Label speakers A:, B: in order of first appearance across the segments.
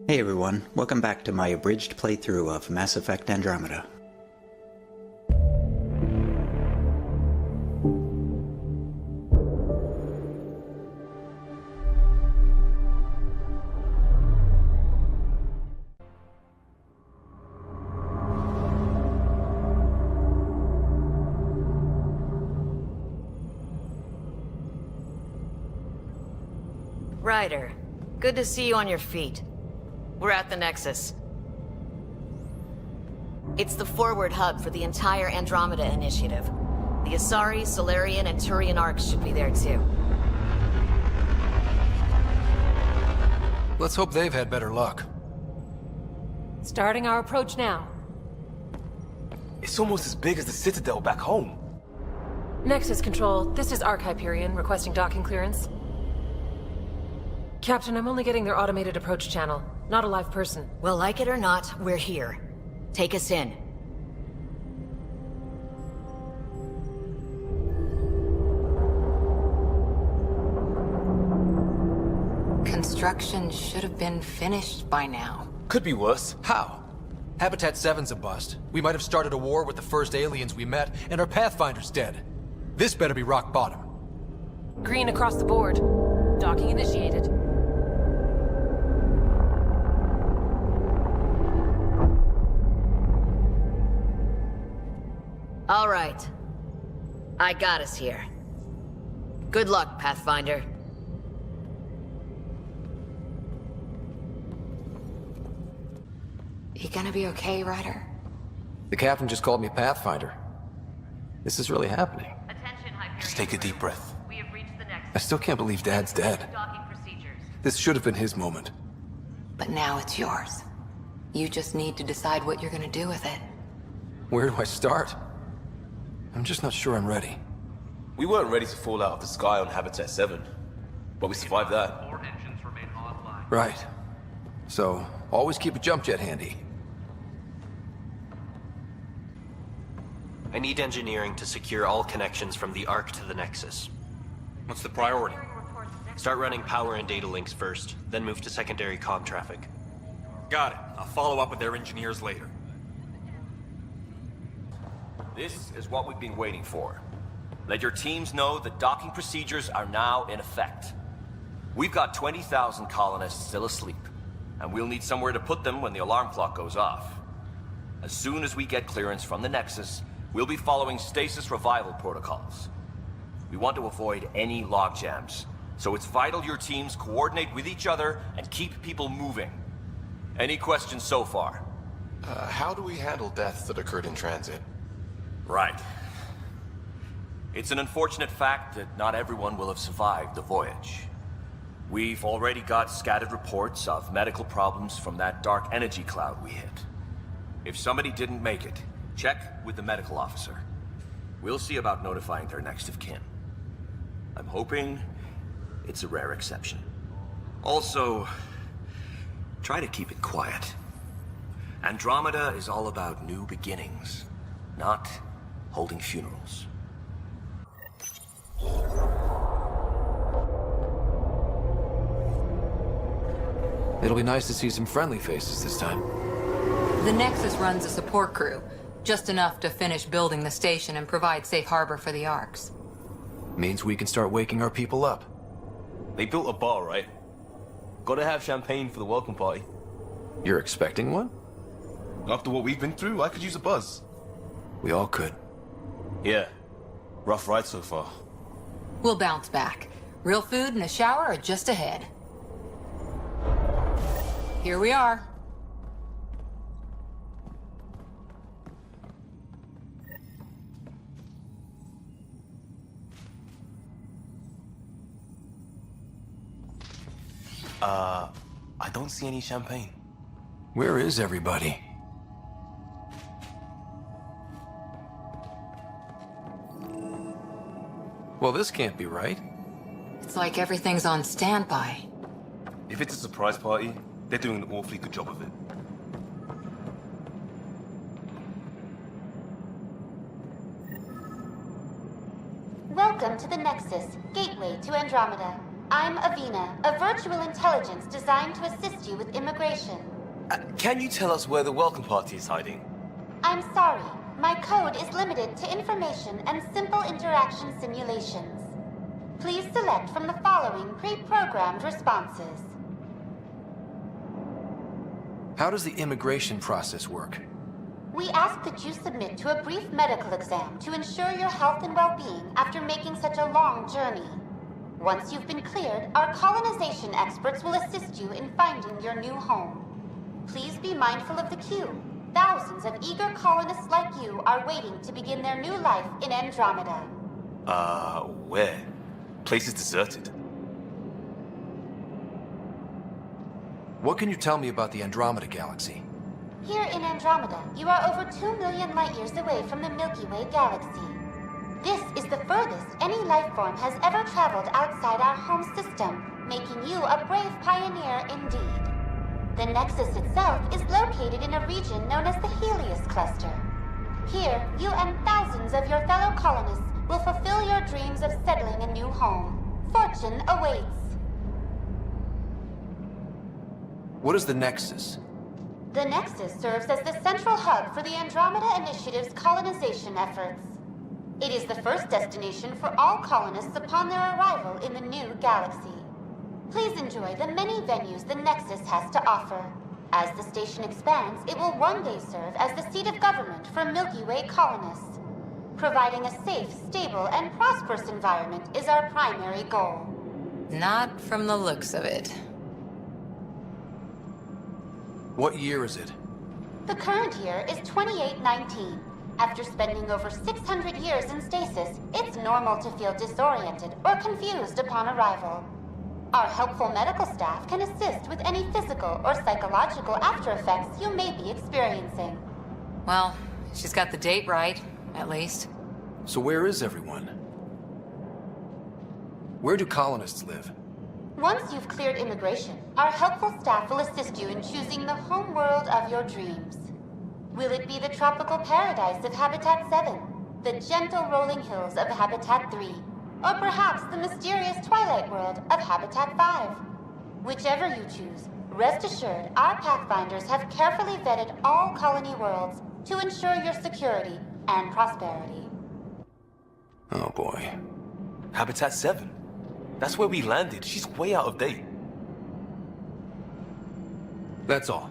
A: Hey everyone, welcome back to my abridged playthrough of Mass Effect Andromeda.
B: Ryder, good to see you on your feet. We're at the Nexus. It's the forward hub for the entire Andromeda initiative. The Asari, Solarian, and Turian arcs should be there too.
C: Let's hope they've had better luck.
D: Starting our approach now.
E: It's almost as big as the Citadel back home.
D: Nexus Control, this is Arc Hyperion requesting docking clearance. Captain, I'm only getting their automated approach channel, not a live person.
B: Well, like it or not, we're here. Take us in.
F: Construction should have been finished by now.
E: Could be worse.
C: How? Habitat 7's a bust. We might have started a war with the first aliens we met, and our Pathfinder's dead. This better be rock bottom.
D: Green across the board. Docking initiated.
B: All right. I got us here. Good luck, Pathfinder.
F: You gonna be okay, Ryder?
C: The captain just called me Pathfinder. This is really happening.
B: Attention, Hyperion.
E: Just take a deep breath.
B: We have reached the Nexus.
C: I still can't believe Dad's dead.
B: Docking procedures.
C: This should have been his moment.
F: But now it's yours. You just need to decide what you're gonna do with it.
C: Where do I start? I'm just not sure I'm ready.
E: We weren't ready to fall out of the sky on Habitat 7, but we survived that.
G: All engines remain online.
C: Right. So, always keep a jump jet handy.
H: I need engineering to secure all connections from the Ark to the Nexus.
G: What's the priority?
H: Start running power and data links first, then move to secondary comm traffic.
G: Got it. I'll follow up with their engineers later.
I: This is what we've been waiting for. Let your teams know that docking procedures are now in effect. We've got 20,000 colonists still asleep, and we'll need somewhere to put them when the alarm clock goes off. As soon as we get clearance from the Nexus, we'll be following stasis revival protocols. We want to avoid any logjams, so it's vital your teams coordinate with each other and keep people moving. Any questions so far?
J: How do we handle deaths that occurred in transit?
I: Right. It's an unfortunate fact that not everyone will have survived the voyage. We've already got scattered reports of medical problems from that dark energy cloud we hit. If somebody didn't make it, check with the medical officer. We'll see about notifying their next of kin. I'm hoping it's a rare exception. Also, try to keep it quiet. Andromeda is all about new beginnings, not holding funerals.
C: It'll be nice to see some friendly faces this time.
F: The Nexus runs a support crew, just enough to finish building the station and provide safe harbor for the Arcs.
C: Means we can start waking our people up.
E: They built a bar, right? Gotta have champagne for the welcome party.
C: You're expecting one?
J: After what we've been through, I could use a buzz.
C: We all could.
E: Yeah. Rough ride so far.
F: We'll bounce back. Real food and a shower are just ahead. Here we are.
E: I don't see any champagne.
C: Where is everybody? Well, this can't be right.
F: It's like everything's on standby.
E: If it's a surprise party, they're doing an awfully good job of it.
K: Welcome to the Nexus, gateway to Andromeda. I'm Avina, a virtual intelligence designed to assist you with immigration.
E: Can you tell us where the welcome party is hiding?
K: I'm sorry. My code is limited to information and simple interaction simulations. Please select from the following pre-programmed responses.
C: How does the immigration process work?
K: We ask that you submit to a brief medical exam to ensure your health and well-being after making such a long journey. Once you've been cleared, our colonization experts will assist you in finding your new home. Please be mindful of the queue. Thousands of eager colonists like you are waiting to begin their new life in Andromeda.
E: Where? Place is deserted.
C: What can you tell me about the Andromeda galaxy?
K: Here in Andromeda, you are over 2 million light-years away from the Milky Way galaxy. This is the furthest any life form has ever traveled outside our home system, making you a brave pioneer indeed. The Nexus itself is located in a region known as the Helios Cluster. Here, you and thousands of your fellow colonists will fulfill your dreams of settling a new home. Fortune awaits.
C: What is the Nexus?
K: The Nexus serves as the central hub for the Andromeda Initiative's colonization efforts. It is the first destination for all colonists upon their arrival in the new galaxy. Please enjoy the many venues the Nexus has to offer. As the station expands, it will one day serve as the seat of government for Milky Way colonists. Providing a safe, stable, and prosperous environment is our primary goal.
F: Not from the looks of it.
C: What year is it?
K: The current year is 2819. After spending over 600 years in stasis, it's normal to feel disoriented or confused upon arrival. Our helpful medical staff can assist with any physical or psychological after effects you may be experiencing.
F: Well, she's got the date right, at least.
C: So where is everyone? Where do colonists live?
K: Once you've cleared immigration, our helpful staff will assist you in choosing the home world of your dreams. Will it be the tropical paradise of Habitat 7, the gentle rolling hills of Habitat 3, or perhaps the mysterious twilight world of Habitat 5? Whichever you choose, rest assured our Pathfinders have carefully vetted all colony worlds to ensure your security and prosperity.
C: Oh boy.
E: Habitat 7. That's where we landed. She's way out of date.
C: That's all.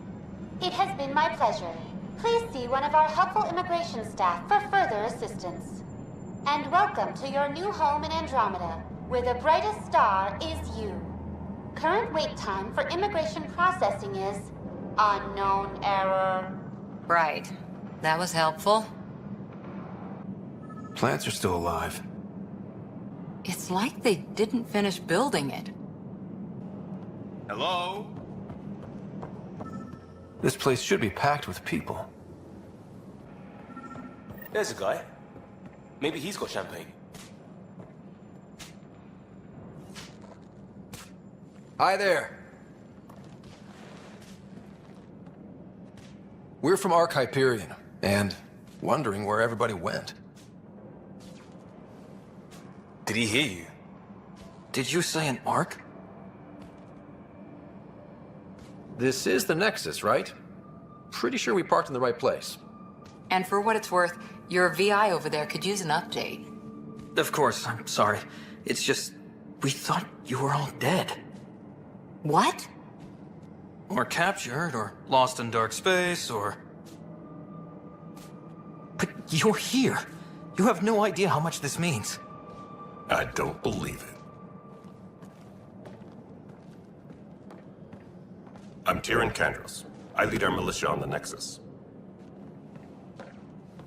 K: It has been my pleasure. Please see one of our helpful immigration staff for further assistance. And welcome to your new home in Andromeda, where the brightest star is you. Current wait time for immigration processing is unknown error.
F: Right. That was helpful.
C: Plants are still alive.
F: It's like they didn't finish building it.
I: Hello?
C: This place should be packed with people.
E: There's a guy. Maybe he's got champagne.
C: Hi there. We're from Hyperion, and wondering where everybody went.
E: Did he hear you?
C: Did you say an Ark? This is the Nexus, right? Pretty sure we parked in the right place.
F: And for what it's worth, your VI over there could use an update.
L: Of course, I'm sorry. It's just, we thought you were all dead.
F: What?
L: Or captured, or lost in dark space, or... But you're here. You have no idea how much this means.
J: I don't believe it. I'm Tyrion Kandros. I lead our militia on the Nexus.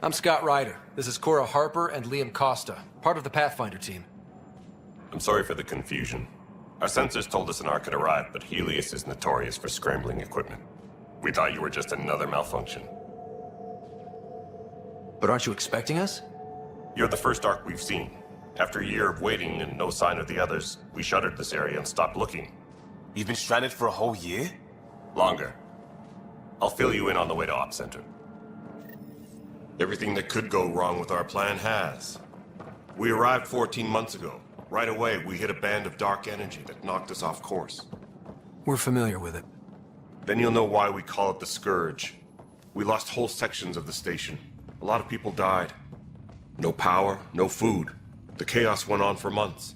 C: I'm Scott Ryder. This is Cora Harper and Liam Costa, part of the Pathfinder team.
J: I'm sorry for the confusion. Our sensors told us an Ark had arrived, but Helios is notorious for scrambling equipment. We thought you were just another malfunction.
C: But aren't you expecting us?
J: You're the first Ark we've seen. After a year of waiting and no sign of the others, we shuttered this area and stopped looking.
E: You've been stranded for a whole year?
J: Longer. I'll fill you in on the way to Op Center. Everything that could go wrong with our plan has. We arrived 14 months ago. Right away, we hit a band of dark energy that knocked us off course.
C: We're familiar with it.
J: Then you'll know why we call it the Scourge. We lost whole sections of the station. A lot of people died. No power, no food. The chaos went on for months.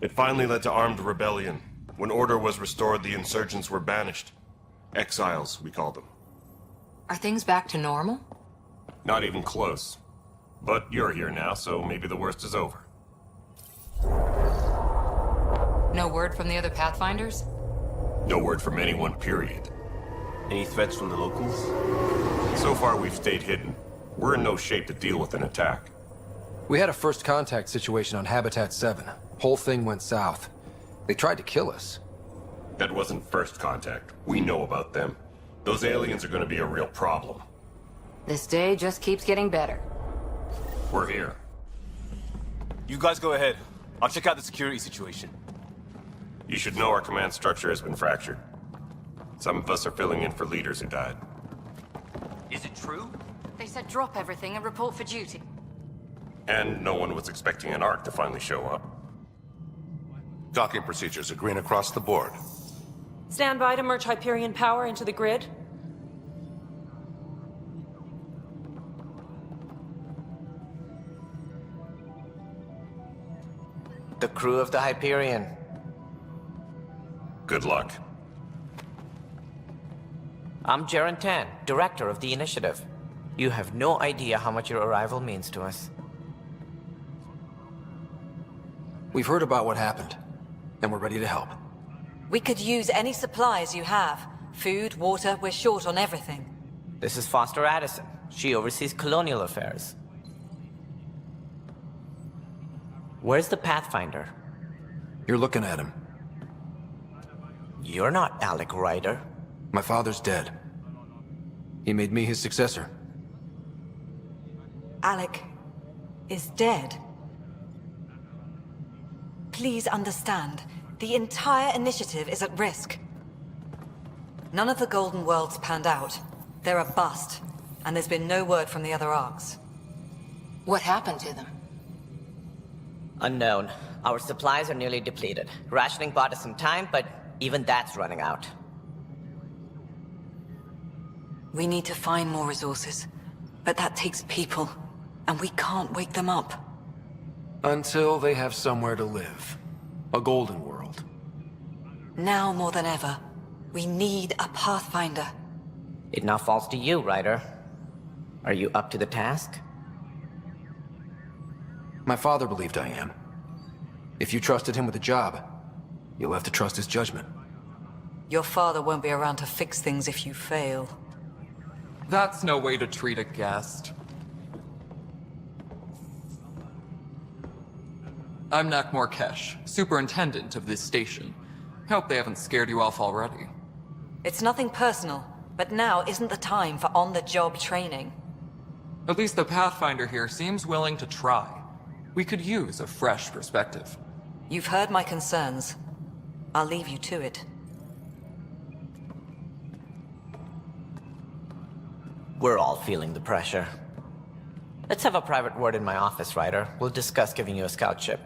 J: It finally led to armed rebellion. When order was restored, the insurgents were banished. Exiles, we call them.
F: Are things back to normal?
J: Not even close. But you're here now, so maybe the worst is over.
F: No word from the other Pathfinders?
J: No word from anyone, period.
E: Any threats from the locals?
J: So far, we've stayed hidden. We're in no shape to deal with an attack.
C: We had a first contact situation on Habitat 7. Whole thing went south. They tried to kill us.
J: That wasn't first contact. We know about them. Those aliens are gonna be a real problem.
F: This day just keeps getting better.
J: We're here.
E: You guys go ahead. I'll check out the security situation.
J: You should know our command structure has been fractured. Some of us are filling in for leaders who died.
G: Is it true?
M: They said drop everything and report for duty.
J: And no one was expecting an Ark to finally show up.
N: Docking procedures agreeing across the board.
D: Stand by to merge Hyperion power into the grid.
O: The crew of the Hyperion.
J: Good luck.
O: I'm Jaren Tan, director of the initiative. You have no idea how much your arrival means to us.
C: We've heard about what happened, and we're ready to help.
B: We could use any supplies you have. Food, water, we're short on everything.
O: This is Foster Addison. She oversees colonial affairs. Where's the Pathfinder?
C: You're looking at him.
O: You're not Alec Ryder.
C: My father's dead. He made me his successor.
B: Alec is dead. Please understand, the entire initiative is at risk. None of the Golden Worlds panned out. They're a bust, and there's been no word from the other arcs.
F: What happened to them?
O: Unknown. Our supplies are nearly depleted. Rationing bought us some time, but even that's running out.
B: We need to find more resources, but that takes people, and we can't wake them up.
C: Until they have somewhere to live. A golden world.
B: Now more than ever, we need a Pathfinder.
O: It now falls to you, Ryder. Are you up to the task?
C: My father believed I am. If you trusted him with a job, you'll have to trust his judgment.
B: Your father won't be around to fix things if you fail.
P: That's no way to treat a guest. I'm Nakmor Kesh, superintendent of this station. Hope they haven't scared you off already.
B: It's nothing personal, but now isn't the time for on-the-job training.
P: At least the Pathfinder here seems willing to try. We could use a fresh perspective.
B: You've heard my concerns. I'll leave you to it.
O: We're all feeling the pressure. Let's have a private word in my office, Ryder. We'll discuss giving you a scout ship.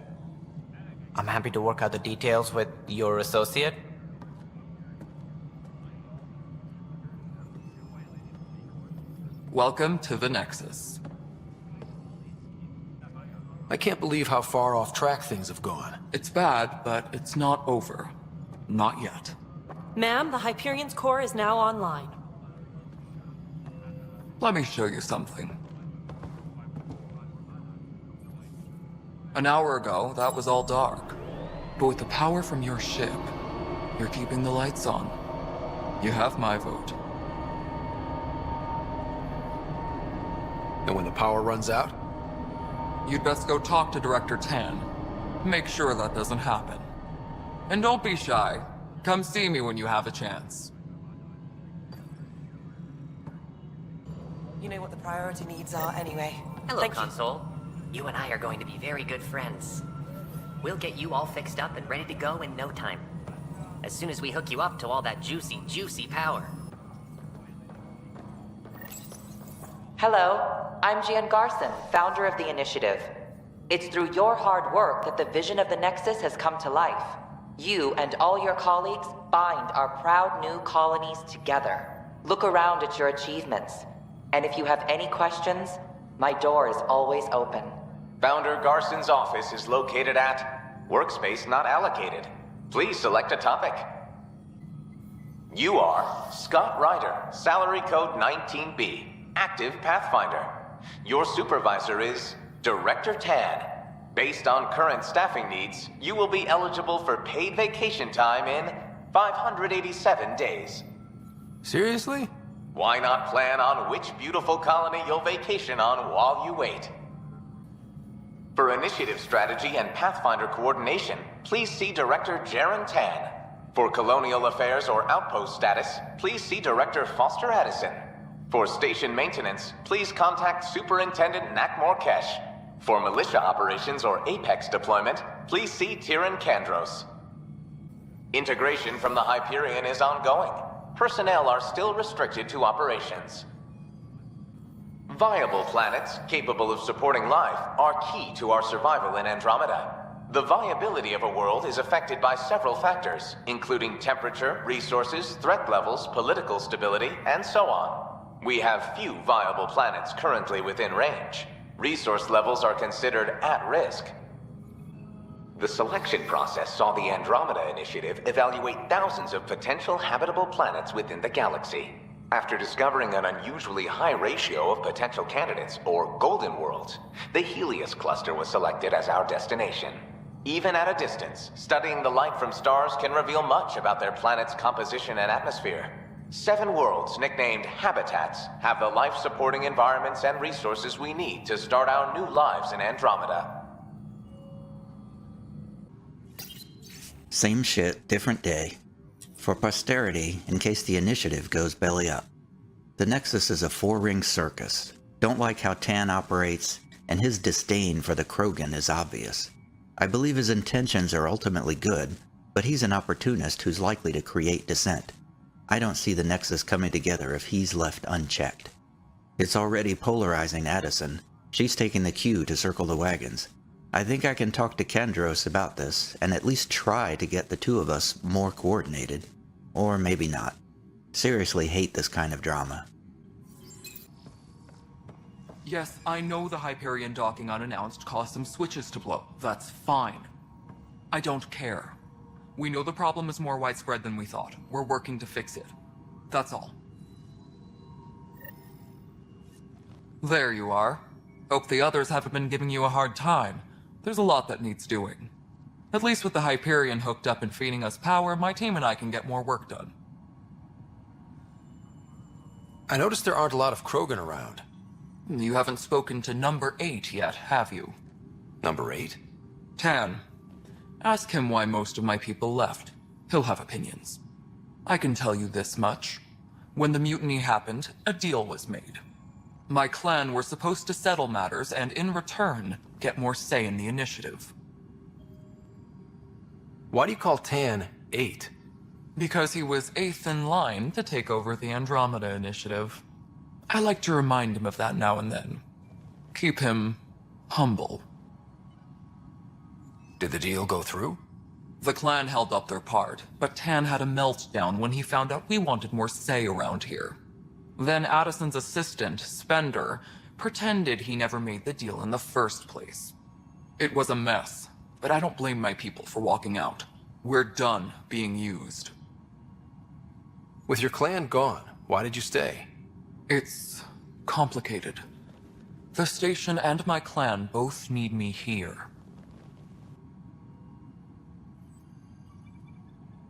O: I'm happy to work out the details with your associate.
P: Welcome to the Nexus.
C: I can't believe how far off track things have gone.
P: It's bad, but it's not over. Not yet.
D: Ma'am, the Hyperion's core is now online.
P: Let me show you something. An hour ago, that was all dark. But with the power from your ship, you're keeping the lights on. You have my vote.
C: And when the power runs out?
P: You'd best go talk to Director Tan. Make sure that doesn't happen. And don't be shy. Come see me when you have a chance.
Q: You know what the priority needs are anyway.
R: Hello, Console. You and I are going to be very good friends. We'll get you all fixed up and ready to go in no time. As soon as we hook you up to all that juicy, juicy power.
S: Hello, I'm Gian Garson, founder of the initiative. It's through your hard work that the vision of the Nexus has come to life. You and all your colleagues bind our proud new colonies together. Look around at your achievements. And if you have any questions, my door is always open.
T: Founder Garson's office is located at Workspace Not Allocated. Please select a topic. You are Scott Ryder, salary code 19B, active Pathfinder. Your supervisor is Director Tan. Based on current staffing needs, you will be eligible for paid vacation time in 587 days.
C: Seriously?
T: Why not plan on which beautiful colony you'll vacation on while you wait? For initiative strategy and Pathfinder coordination, please see Director Jaren Tan. For colonial affairs or outpost status, please see Director Foster Addison. For station maintenance, please contact Superintendent Nakmor Kesh. For militia operations or Apex deployment, please see Tyran Kandros. Integration from the Hyperion is ongoing. Personnel are still restricted to operations. Viable planets capable of supporting life are key to our survival in Andromeda. The viability of a world is affected by several factors, including temperature, resources, threat levels, political stability, and so on. We have few viable planets currently within range. Resource levels are considered at risk. The selection process saw the Andromeda Initiative evaluate thousands of potential habitable planets within the galaxy. After discovering an unusually high ratio of potential candidates, or golden worlds, the Helios cluster was selected as our destination. Even at a distance, studying the light from stars can reveal much about their planet's composition and atmosphere. 7 worlds, nicknamed habitats, have the life-supporting environments and resources we need to start our new lives in Andromeda.
A: Same shit, different day. For posterity, in case the initiative goes belly up. The Nexus is a 4-ring circus. Don't like how Tan operates, and his disdain for the Krogan is obvious. I believe his intentions are ultimately good, but he's an opportunist who's likely to create dissent. I don't see the Nexus coming together if he's left unchecked. It's already polarizing Addison. She's taking the cue to circle the wagons. I think I can talk to Kandros about this, and at least try to get the two of us more coordinated. Or maybe not. Seriously hate this kind of drama.
P: Yes, I know the Hyperion docking unannounced caused some switches to blow. That's fine. I don't care. We know the problem is more widespread than we thought. We're working to fix it. That's all. There you are. Hope the others haven't been giving you a hard time. There's a lot that needs doing. At least with the Hyperion hooked up and feeding us power, my team and I can get more work done.
C: I noticed there aren't a lot of Krogan around.
P: You haven't spoken to number 8 yet, have you?
C: Number 8?
P: Tan. Ask him why most of my people left. He'll have opinions. I can tell you this much. When the mutiny happened, a deal was made. My clan were supposed to settle matters and, in return, get more say in the initiative.
C: Why do you call Tan 8?
P: Because he was 8th in line to take over the Andromeda Initiative. I like to remind him of that now and then. Keep him humble.
C: Did the deal go through?
P: The clan held up their part, but Tan had a meltdown when he found out we wanted more say around here. Then Addison's assistant, Spender, pretended he never made the deal in the first place. It was a mess, but I don't blame my people for walking out. We're done being used.
C: With your clan gone, why did you stay?
P: It's complicated. The station and my clan both need me here.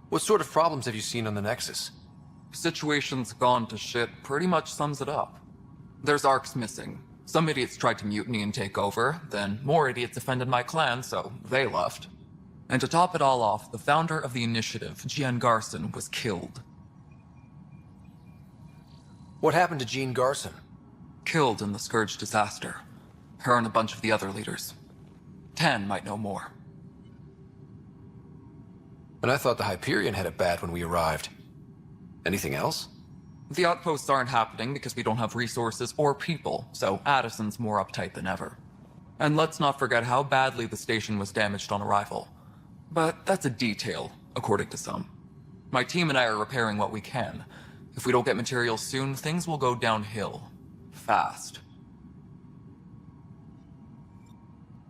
C: What sort of problems have you seen on the Nexus?
P: Situation's gone to shit pretty much sums it up. There's arcs missing. Some idiots tried to mutiny and take over, then more idiots offended my clan, so they left. And to top it all off, the founder of the initiative, Jean Garson, was killed.
C: What happened to Jean Garson?
P: Killed in the Scourge disaster. Her and a bunch of the other leaders. Tan might know more.
C: And I thought the Hyperion had it bad when we arrived. Anything else?
P: The outposts aren't happening because we don't have resources or people, so Addison's more uptight than ever. And let's not forget how badly the station was damaged on arrival. But that's a detail, according to some. My team and I are repairing what we can. If we don't get materials soon, things will go downhill. Fast.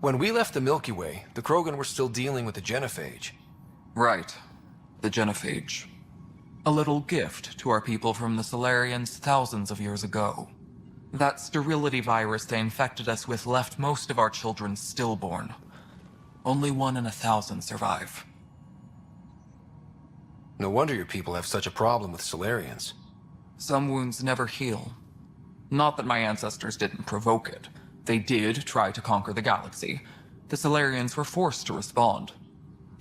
C: When we left the Milky Way, the Krogan were still dealing with the genophage.
P: Right. The genophage. A little gift to our people from the Solarians thousands of years ago. That sterility virus they infected us with left most of our children stillborn. Only 1 in 1,000 survive.
C: No wonder your people have such a problem with Solarians.
P: Some wounds never heal. Not that my ancestors didn't provoke it. They did try to conquer the galaxy. The Solarians were forced to respond.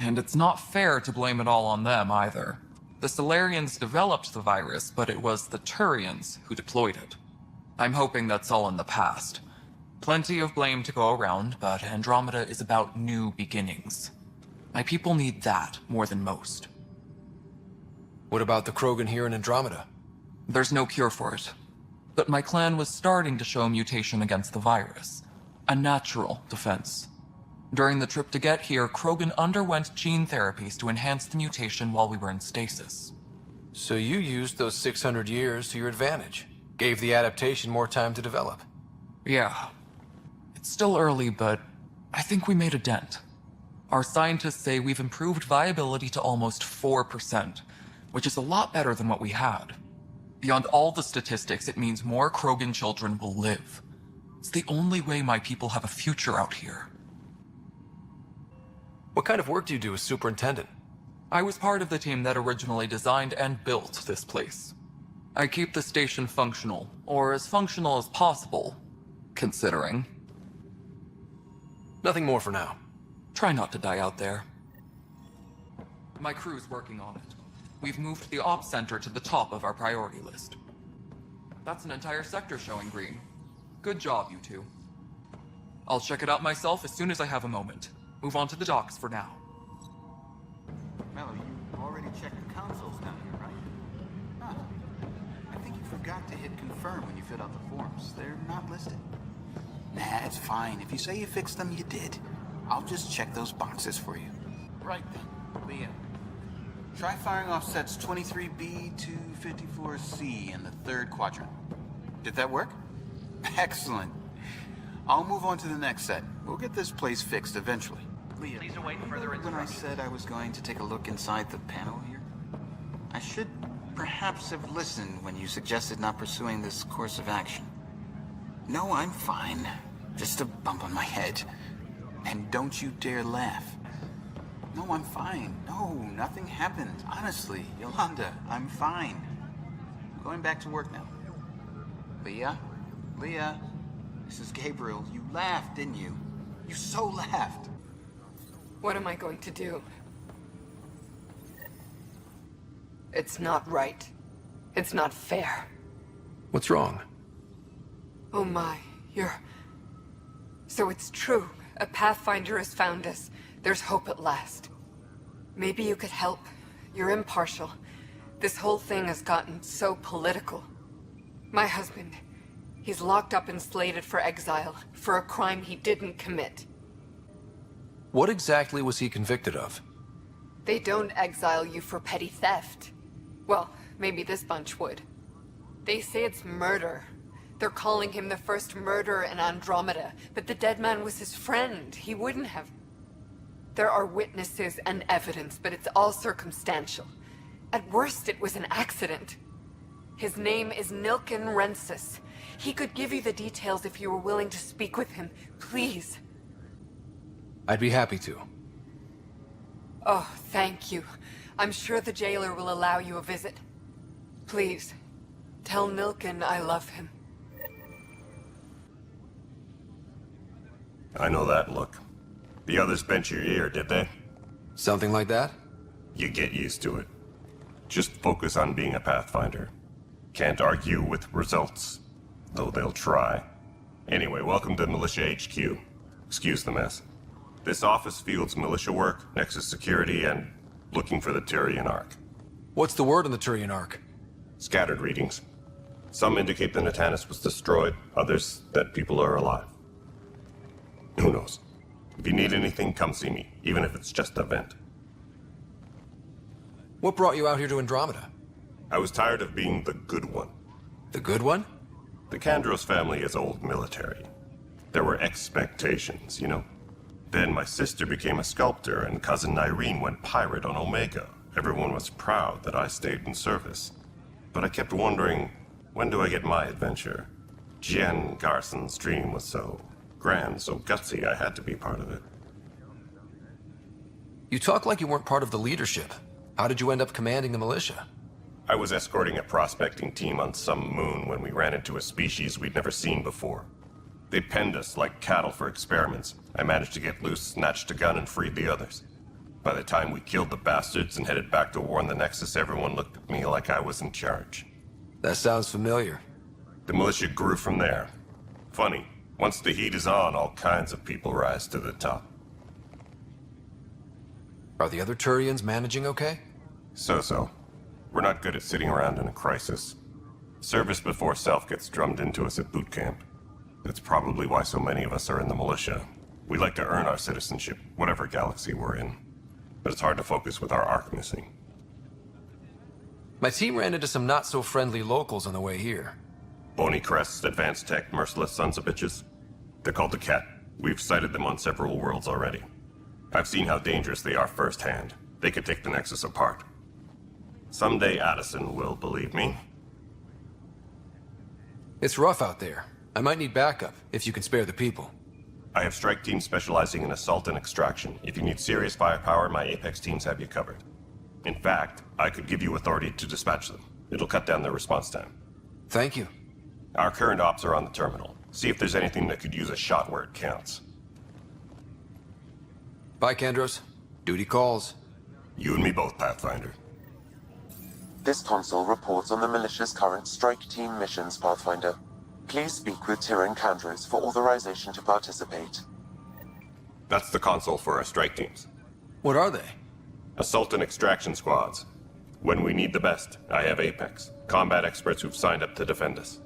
P: And it's not fair to blame it all on them, either. The Solarians developed the virus, but it was the Turians who deployed it. I'm hoping that's all in the past. Plenty of blame to go around, but Andromeda is about new beginnings. My people need that more than most.
C: What about the Krogan here in Andromeda?
P: There's no cure for it. But my clan was starting to show mutation against the virus. A natural defense. During the trip to get here, Krogan underwent gene therapies to enhance the mutation while we were in stasis.
C: So you used those 600 years to your advantage. Gave the adaptation more time to develop.
P: Yeah. It's still early, but I think we made a dent. Our scientists say we've improved viability to almost 4%, which is a lot better than what we had. Beyond all the statistics, it means more Krogan children will live. It's the only way my people have a future out here.
C: What kind of work do you do as superintendent?
P: I was part of the team that originally designed and built this place. I keep the station functional, or as functional as possible, considering.
C: Nothing more for now.
P: Try not to die out there. My crew's working on it. We've moved the ops center to the top of our priority list. That's an entire sector showing green. Good job, you two. I'll check it out myself as soon as I have a moment. Move on to the docks for now.
U: Mello, you already checked the consoles down here, right? Huh. I think you forgot to hit confirm when you filled out the forms. They're not listed. Nah, it's fine. If you say you fixed them, you did. I'll just check those boxes for you. Right then, Leah. Try firing off sets 23B to 54C in the 3rd quadrant. Did that work? Excellent. I'll move on to the next set. We'll get this place fixed eventually. Leah,
G: Please await further
U: when I
G: instructions.
U: said I was going to take a look inside the panel here? I should perhaps have listened when you suggested not pursuing this course of action. No, I'm fine. Just a bump on my head. And don't you dare laugh. No, I'm fine. No, nothing happened. Honestly, Yolanda, I'm fine. I'm going back to work now. Leah? Leah? This is Gabriel. You laughed, didn't you? You so laughed.
V: What am I going to do? It's not right. It's not fair.
C: What's wrong?
V: Oh my, So it's true. A Pathfinder has found us. There's hope at last. Maybe you could help. You're impartial. This whole thing has gotten so political. My husband, he's locked up and slated for exile for a crime he didn't commit.
C: What exactly was he convicted of?
V: They don't exile you for petty theft. Well, maybe this bunch would. They say it's murder. They're calling him the first murderer in Andromeda, but the dead man was his friend. He wouldn't have. There are witnesses and evidence, but it's all circumstantial. At worst, it was an accident. His name is Nilken Rensis. He could give you the details if you were willing to speak with him. Please.
C: I'd be happy to.
V: Oh, thank you. I'm sure the jailer will allow you a visit. Please, tell Nilken I love him.
J: I know that look. The others bent your ear, did they?
C: Something like that?
J: You get used to it. Just focus on being a Pathfinder. Can't argue with results, though they'll try. Anyway, welcome to Militia HQ. Excuse the mess. This office fields militia work, Nexus security, and looking for the Turian Ark.
C: What's the word on the Turian Ark?
J: Scattered readings. Some indicate the Natanus was destroyed, others that people are alive. Who knows? If you need anything, come see me, even if it's just a vent.
C: What brought you out here to Andromeda?
J: I was tired of being the good one.
C: The good one?
J: The Kandros family is old military. There were expectations, you know? Then my sister became a sculptor and cousin Irene went pirate on Omega. Everyone was proud that I stayed in service. But I kept wondering, when do I get my adventure? Jen Garson's dream was so grand, so gutsy, I had to be part of it.
C: You talk like you weren't part of the leadership. How did you end up commanding the militia?
J: I was escorting a prospecting team on some moon when we ran into a species we'd never seen before. They penned us like cattle for experiments. I managed to get loose, snatched a gun, and freed the others. By the time we killed the bastards and headed back to warn the Nexus, everyone looked at me like I was in charge.
C: That sounds familiar.
J: The militia grew from there. Funny, once the heat is on, all kinds of people rise to the top.
C: Are the other Turians managing okay?
J: So-so. We're not good at sitting around in a crisis. Service before self gets drummed into us at boot camp. That's probably why so many of us are in the militia. We like to earn our citizenship, whatever galaxy we're in. But it's hard to focus with our arc missing.
C: My team ran into some not-so-friendly locals on the way here.
J: Bony crests, advanced tech, merciless sons of bitches. They're called the Ket. We've sighted them on several worlds already. I've seen how dangerous they are firsthand. They could take the Nexus apart. Someday Addison will believe me.
C: It's rough out there. I might need backup, if you can spare the people.
J: I have strike teams specializing in assault and extraction. If you need serious firepower, my Apex teams have you covered. In fact, I could give you authority to dispatch them. It'll cut down their response time.
C: Thank you.
J: Our current ops are on the terminal. See if there's anything that could use a shot where it counts.
C: Bye, Kandros. Duty calls.
J: You and me both, Pathfinder.
H: This console reports on the militia's current strike team missions, Pathfinder. Please speak with Tyrion Kandros for authorization to participate.
J: That's the console for our strike teams.
C: What are they?
J: Assault and extraction squads. When we need the best, I have Apex, combat experts who've signed up to defend us.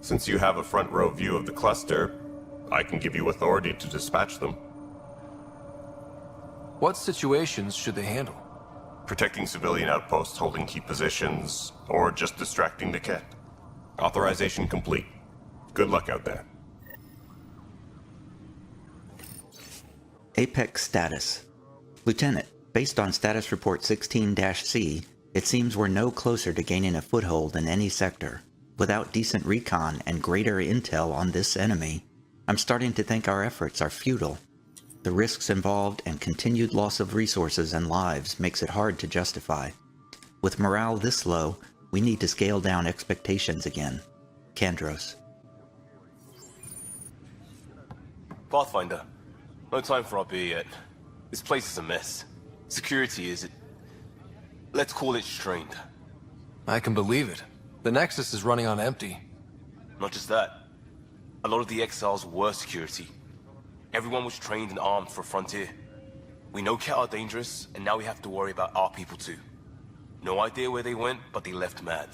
J: Since you have a front row view of the cluster, I can give you authority to dispatch them.
C: What situations should they handle?
J: Protecting civilian outposts, holding key positions, or just distracting the Ket. Authorization complete. Good luck out there.
A: Apex status. Lieutenant, based on status report 16-C, it seems we're no closer to gaining a foothold in any sector. Without decent recon and greater intel on this enemy, I'm starting to think our efforts are futile. The risks involved and continued loss of resources and lives makes it hard to justify. With morale this low, we need to scale down expectations again. Kandros.
E: Pathfinder, no time for our beer yet. This place is a mess. Security is... let's call it strained.
C: I can believe it. The Nexus is running on empty.
E: Not just that. A lot of the exiles were security. Everyone was trained and armed for Frontier. We know Ket are dangerous, and now we have to worry about our people too. No idea where they went, but they left mad.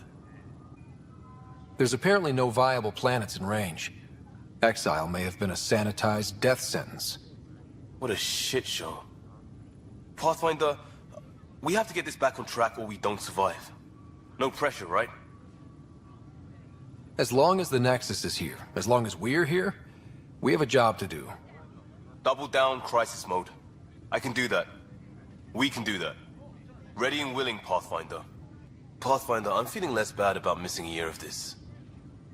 C: There's apparently no viable planets in range. Exile may have been a sanitized death sentence.
E: What a shit show. Pathfinder, we have to get this back on track or we don't survive. No pressure, right?
C: As long as the Nexus is here, as long as we're here, we have a job to do.
E: Double down crisis mode. I can do that. We can do that. Ready and willing, Pathfinder. Pathfinder, I'm feeling less bad about missing a year of this.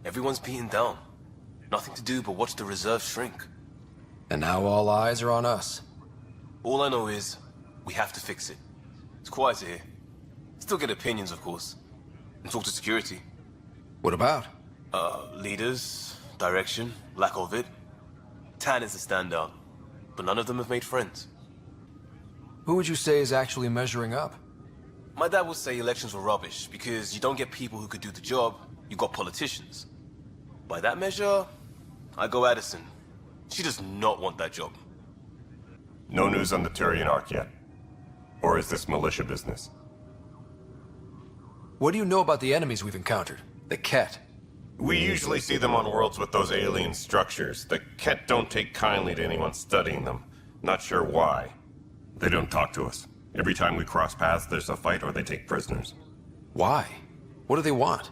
E: Everyone's beaten down. Nothing to do but watch the reserve shrink.
C: And now all eyes are on us.
E: All I know is, we have to fix it. It's quieter here. Still get opinions, of course. And talk to security.
C: What about?
E: Leaders, direction, lack of it. Tan is a standout, but none of them have made friends.
C: Who would you say is actually measuring up?
E: My dad would say elections were rubbish, because you don't get people who could do the job, you got politicians. By that measure, I go Addison. She does not want that job.
J: No news on the Turian arc yet? Or is this militia business?
C: What do you know about the enemies we've encountered? The Ket?
J: We usually see them on worlds with those alien structures. The Ket don't take kindly to anyone studying them. Not sure why. They don't talk to us. Every time we cross paths, there's a fight or they take prisoners.
C: Why? What do they want?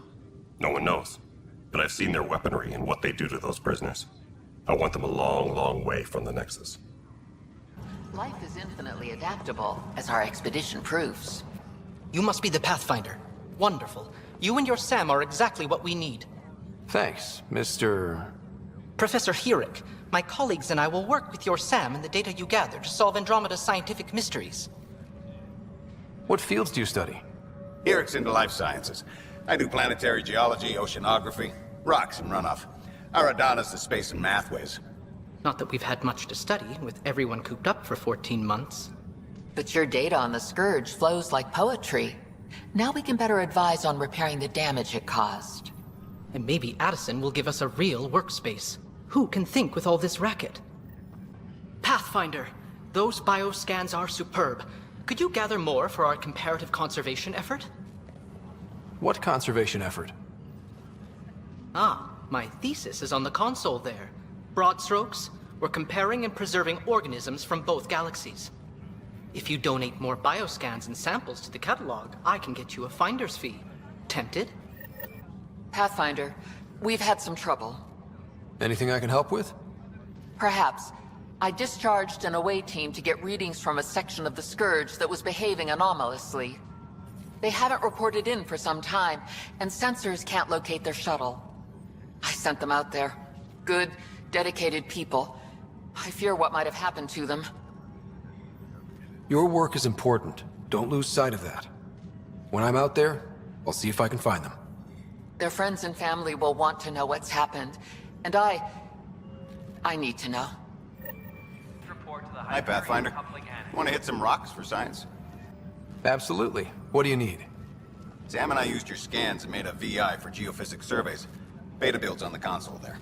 J: No one knows. But I've seen their weaponry and what they do to those prisoners. I want them a long, long way from the Nexus.
R: Life is infinitely adaptable, as our expedition proves.
I: You must be the Pathfinder. Wonderful. You and your Sam are exactly what we need.
C: Thanks, Mr.
I: Professor Herrick, my colleagues and I will work with your Sam and the data you gather to solve Andromeda's scientific mysteries.
C: What fields do you study?
K: Herrick's into life sciences. I do planetary geology, oceanography, rocks and runoff. Aradana's the space and math whiz.
I: Not that we've had much to study, with everyone cooped up for 14 months.
R: But your data on the Scourge flows like poetry. Now we can better advise on repairing the damage it caused.
I: And maybe Addison will give us a real workspace. Who can think with all this racket? Pathfinder, those bioscans are superb. Could you gather more for our comparative conservation effort?
C: What conservation effort?
I: Ah, my thesis is on the console there. Broad strokes, we're comparing and preserving organisms from both galaxies. If you donate more bioscans and samples to the catalog, I can get you a finder's fee. Tempted?
R: Pathfinder, we've had some trouble.
C: Anything I can help with?
R: Perhaps. I discharged an away team to get readings from a section of the Scourge that was behaving anomalously. They haven't reported in for some time, and sensors can't locate their shuttle. I sent them out there. Good, dedicated people. I fear what might have happened to them.
C: Your work is important. Don't lose sight of that. When I'm out there, I'll see if I can find them.
R: Their friends and family will want to know what's happened, and I need to know.
K: Hi, Pathfinder. Want to hit some rocks for science?
C: Absolutely. What do you need?
K: Sam and I used your scans and made a VI for geophysics surveys. Beta builds on the console there.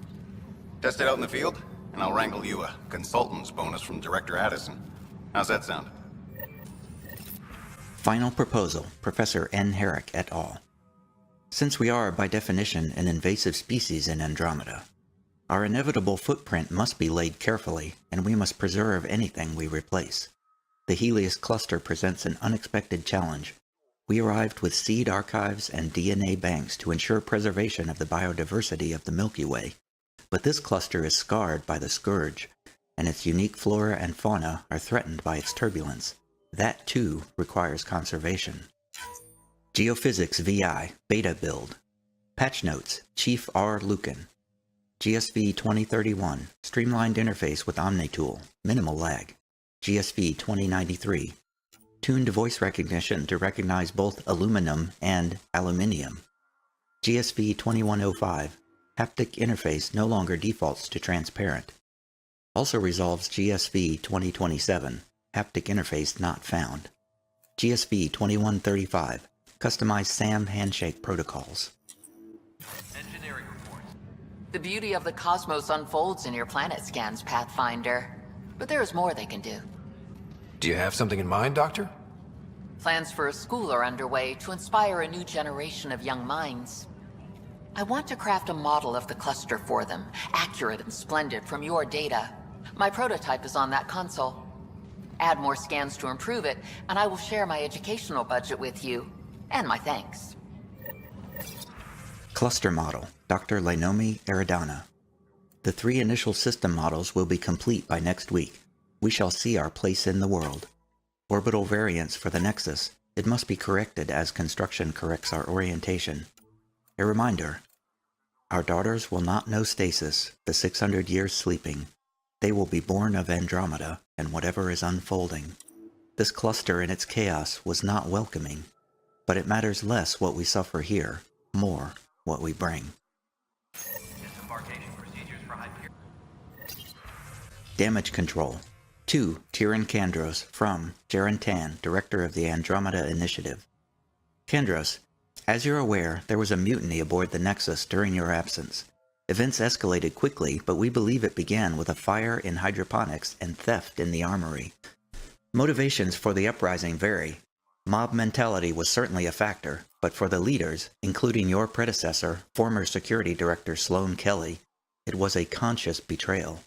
K: Test it out in the field, and I'll wrangle you a consultant's bonus from Director Addison. How's that sound?
A: Final proposal, Professor N. Herrick et al. Since we are, by definition, an invasive species in Andromeda, our inevitable footprint must be laid carefully, and we must preserve anything we replace. The Helios cluster presents an unexpected challenge. We arrived with seed archives and DNA banks to ensure preservation of the biodiversity of the Milky Way, but this cluster is scarred by the Scourge, and its unique flora and fauna are threatened by its turbulence. That, too, requires conservation. Geophysics VI Beta Build. Patch Notes, Chief R. Lucan. GSV 2031, Streamlined Interface with OmniTool, Minimal Lag. GSV 2093, Tuned Voice Recognition to recognize both aluminum and aluminium. GSV 2105, Haptic Interface no longer defaults to transparent. Also resolves GSV 2027, Haptic Interface not found. GSV 2135, Customized SAM handshake protocols.
R: The beauty of the cosmos unfolds in your planet scans, Pathfinder. But there is more they can do.
C: Do you have something in mind, Doctor?
R: Plans for a school are underway to inspire a new generation of young minds. I want to craft a model of the cluster for them, accurate and splendid from your data. My prototype is on that console. Add more scans to improve it, and I will share my educational budget with you. And my thanks.
A: Cluster Model, Dr. Lainomi Aradana. The 3 initial system models will be complete by next week. We shall see our place in the world. Orbital variance for the Nexus. It must be corrected as construction corrects our orientation. A reminder, our daughters will not know stasis, the 600 years sleeping. They will be born of Andromeda and whatever is unfolding. This cluster in its chaos was not welcoming, but it matters less what we suffer here, more what we bring. Damage Control. To Tyrion Kandros from Jaren Tan, Director of the Andromeda Initiative. Kandros, as you're aware, there was a mutiny aboard the Nexus during your absence. Events escalated quickly, but we believe it began with a fire in hydroponics and theft in the armory. Motivations for the uprising vary. Mob mentality was certainly a factor, but for the leaders, including your predecessor, former Security Director Sloan Kelly, it was a conscious betrayal.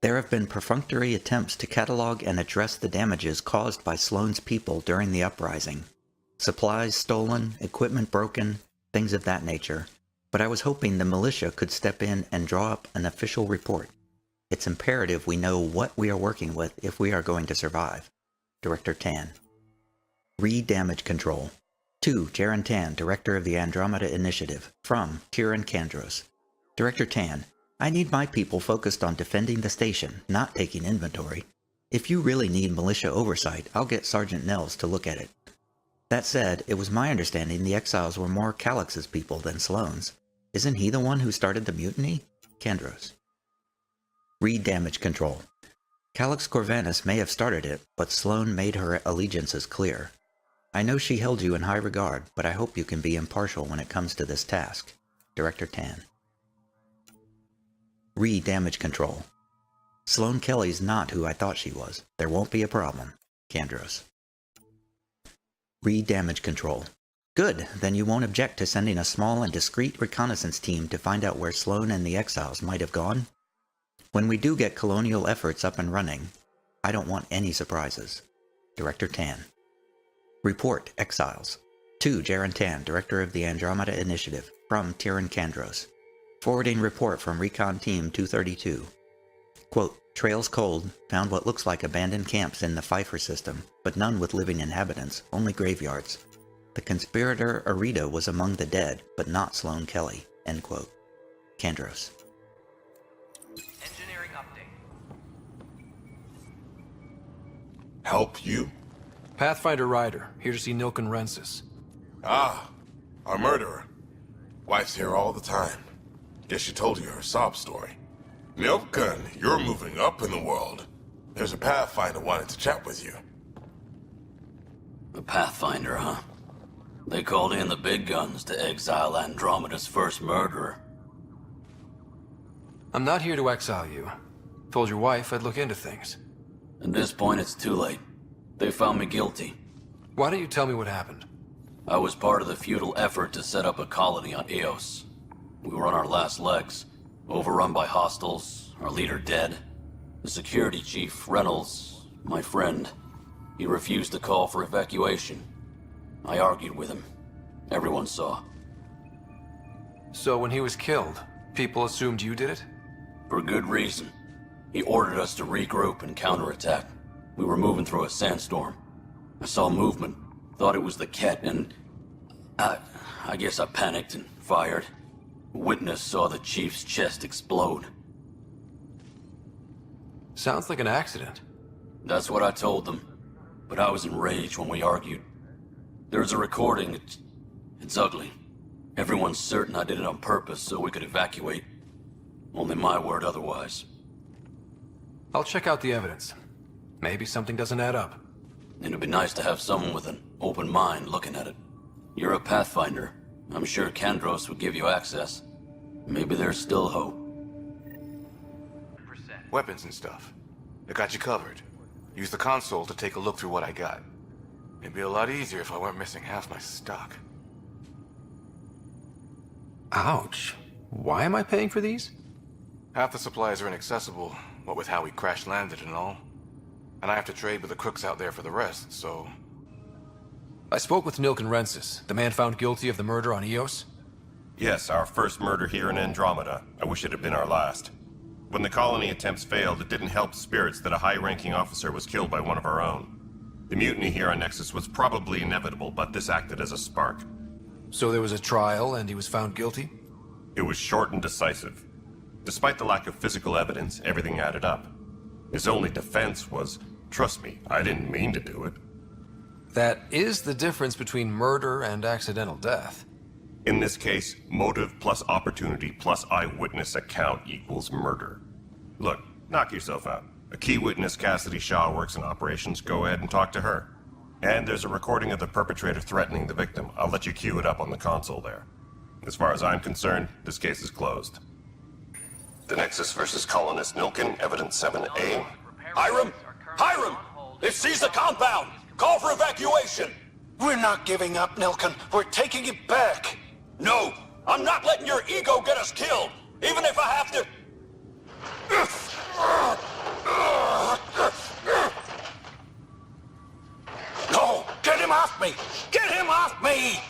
A: There have been perfunctory attempts to catalog and address the damages caused by Sloane's people during the uprising. Supplies stolen, equipment broken, things of that nature. But I was hoping the militia could step in and draw up an official report. It's imperative we know what we are working with if we are going to survive. Director Tan. Read Damage Control. To Jaren Tan, Director of the Andromeda Initiative. From Kieran Kandros. Director Tan, I need my people focused on defending the station, not taking inventory. If you really need militia oversight, I'll get Sergeant Nels to look at it. That said, it was my understanding the exiles were more Calix's people than Sloane's. Isn't he the one who started the mutiny? Kandros. Read Damage Control. Calix Corvanus may have started it, but Sloane made her allegiances clear. I know she held you in high regard, but I hope you can be impartial when it comes to this task. Director Tan. Read Damage Control. Sloane Kelly's not who I thought she was. There won't be a problem. Kandros. Read Damage Control. Good, then you won't object to sending a small and discreet reconnaissance team to find out where Sloane and the exiles might have gone? When we do get colonial efforts up and running, I don't want any surprises. Director Tan. Report, Exiles. To Jaren Tan, Director of the Andromeda Initiative. From Tyran Kandros. Forwarding report from Recon Team 232. Quote, Trails cold, found what looks like abandoned camps in the Pfeiffer system, but none with living inhabitants, only graveyards. The conspirator Arita was among the dead, but not Sloane Kelly. End quote. Kandros.
G: Engineering update.
N: Help you?
C: Pathfinder Ryder, here to see Nilken Rensis.
N: Ah, our murderer. Wife's here all the time. Guess she told you her sob story. Nilken, you're moving up in the world. There's a Pathfinder wanting to chat with you.
L: The Pathfinder, huh? They called in the big guns to exile Andromeda's first murderer.
C: I'm not here to exile you. Told your wife I'd look into things.
L: At this point, it's too late. They found me guilty.
C: Why don't you tell me what happened?
L: I was part of the futile effort to set up a colony on Eos. We were on our last legs, overrun by hostiles, our leader dead. The security chief, Reynolds, my friend, he refused to call for evacuation. I argued with him. Everyone saw.
C: So when he was killed, people assumed you did it?
L: For good reason. He ordered us to regroup and counterattack. We were moving through a sandstorm. I saw movement, thought it was the Ket, and I guess I panicked and fired. A witness saw the chief's chest explode.
C: Sounds like an accident.
L: That's what I told them, but I was enraged when we argued. There's a recording. It's ugly. Everyone's certain I did it on purpose so we could evacuate. Only my word otherwise.
C: I'll check out the evidence. Maybe something doesn't add up.
L: It'd be nice to have someone with an open mind looking at it. You're a Pathfinder. I'm sure Kandros would give you access. Maybe there's still hope.
N: Weapons and stuff. I got you covered. Use the console to take a look through what I got. It'd be a lot easier if I weren't missing half my stock.
C: Ouch. Why am I paying for these?
N: Half the supplies are inaccessible, what with how we crash-landed and all. And I have to trade with the crooks out there for the rest, so...
C: I spoke with Nilken Rensis, the man found guilty of the murder on Eos.
J: Yes, our first murder here in Andromeda. I wish it had been our last. When the colony attempts failed, it didn't help spirits that a high-ranking officer was killed by one of our own. The mutiny here on Nexus was probably inevitable, but this acted as a spark.
C: So there was a trial and he was found guilty?
J: It was short and decisive. Despite the lack of physical evidence, everything added up. His only defense was, trust me, I didn't mean to do it.
C: That is the difference between murder and accidental death.
J: In this case, motive plus opportunity plus eyewitness account equals murder. Look, knock yourself out. A key witness, Cassidy Shaw, works in operations. Go ahead and talk to her. And there's a recording of the perpetrator threatening the victim. I'll let you cue it up on the console there. As far as I'm concerned, this case is closed. The Nexus versus Colonist Nilken, Evidence 7A.
M: Hiram! Hiram! They've seized the compound! Call for evacuation!
W: We're not giving up, Nilken. We're taking it back.
M: No! I'm not letting your ego get us killed! Even if I have to...
W: Me!